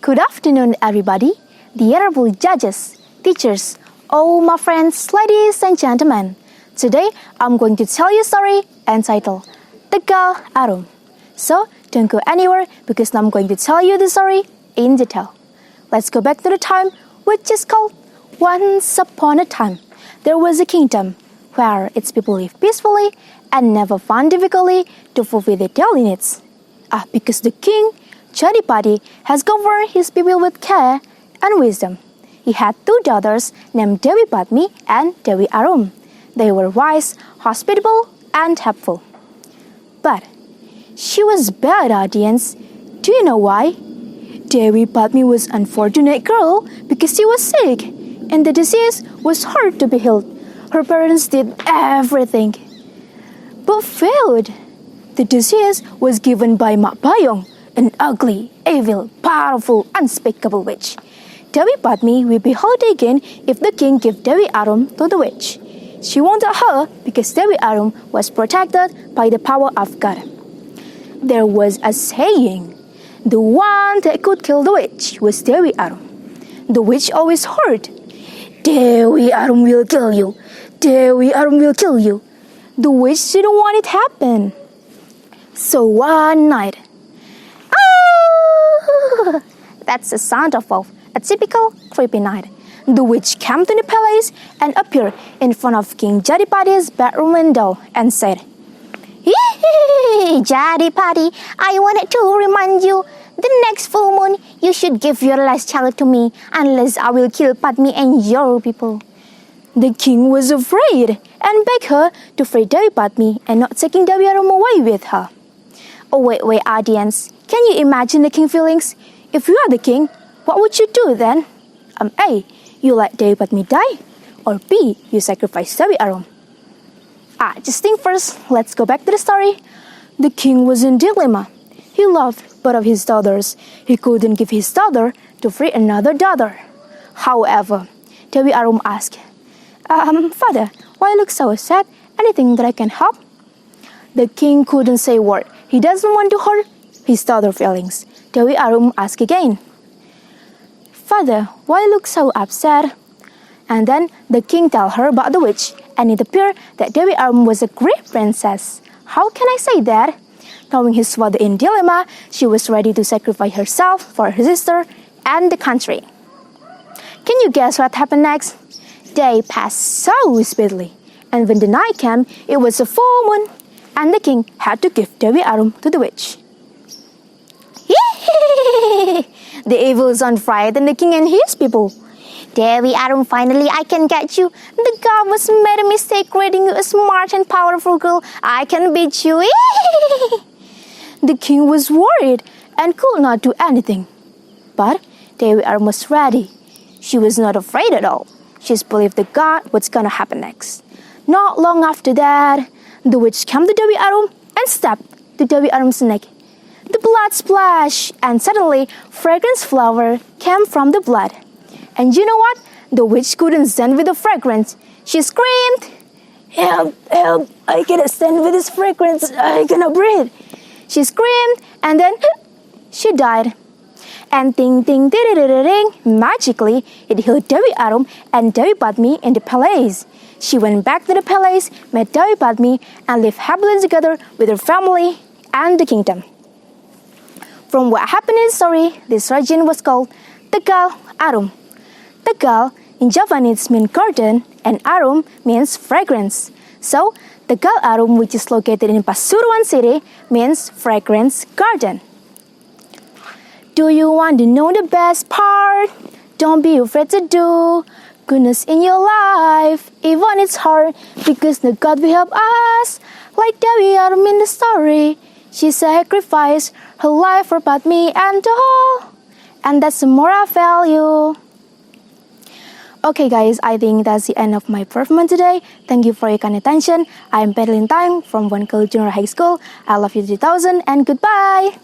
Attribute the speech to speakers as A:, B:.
A: Good afternoon, everybody, the honorable judges, teachers, all my friends, ladies and gentlemen. Today, I'm going to tell you a story entitled Tegal Arum. So, don't go anywhere because I'm going to tell you the story in detail. Let's go back to the time which is called Once Upon a Time. There was a kingdom where its people lived peacefully and never found difficulty to fulfill their daily needs. Because the king, Jadipati, has governed his people with care and wisdom. He had two daughters named Dewi Padmi and Dewi Arum. They were wise, hospitable, and helpful. But she was bad, audience. Do you know why? Dewi Padmi was an unfortunate girl because she was sick, and the disease was hard to be healed. Her parents did everything, but failed. The disease was given by Mak Bayong, an ugly, evil, powerful, unspeakable witch. Dewi Padmi will be healed again if the king gave Dewi Arum to the witch. She wanted her because Dewi Arum was protected by the power of God. There was a saying, the one that could kill the witch was Dewi Arum. The witch always heard, Dewi Arum will kill you. Dewi Arum will kill you. The witch didn't want it to happen. So one night, that's the sound of wolf, a typical creepy night. The witch came to the palace and appeared in front of King Jadipati's bedroom window and said, Jadipati, I wanted to remind you, the next full moon you should give your last child to me, unless I will kill Padmi and your people. The king was afraid and begged her to free Dewi Padmi and not taking Dewi Arum away with her. Oh wait, audience, can you imagine the king's feelings? If you are the king, what would you do then? A. You let Dewi Padmi die, or B. You sacrifice Dewi Arum. Just think first, let's go back to the story. The king was in dilemma. He loved both of his daughters. He couldn't give his daughter to free another daughter. However, Dewi Arum asked, Father, why look so sad? Anything that I can help? The king couldn't say a word. He doesn't want to hurt his daughter's feelings. Dewi Arum asked again, Father, why look so upset? And then the king told her about the witch, and it appeared that Dewi Arum was a great princess. How can I say that? Knowing his father in dilemma, she was ready to sacrifice herself for her sister and the country. Can you guess what happened next? Day passed so speedily, and when the night came, it was a full moon, and the king had to give Dewi Arum to the witch. The evil son frightened the king and his people. Dewi Arum, finally I can get you. The god must have made a mistake creating you a smart and powerful girl. I can beat you. The king was worried and could not do anything. But Dewi Arum was ready. She was not afraid at all. She just believed the god what's gonna happen next. Not long after that, the witch came to Dewi Arum and stabbed to Dewi Arum's neck. The blood splashed, and suddenly fragrance flower came from the blood. And you know what? The witch couldn't stand with the fragrance. She screamed, Help, help, I cannot stand with this fragrance, I cannot breathe. She screamed, and then she died. And ting ting ting ting ting, magically it healed Dewi Arum and Dewi Padmi in the palace. She went back to the palace, met Dewi Padmi, and lived happily together with her family and the kingdom. From what happened in the story, this region was called Tegal Arum. Tegal in Javanese means garden, and Arum means fragrance. So, Tegal Arum, which is located in Pasuruan City, means fragrance garden. Do you want to know the best part? Don't be afraid to do goodness in your life, even it's hard, because the God will help us. Like Dewi Arum in the story, she sacrificed her life for Padmi and all, and that's the moral value. Okay guys, I think that's the end of my performance today. Thank you for your kind attention. I am Peni Lintang from Bantul Junior High School. I love you 3000 and goodbye.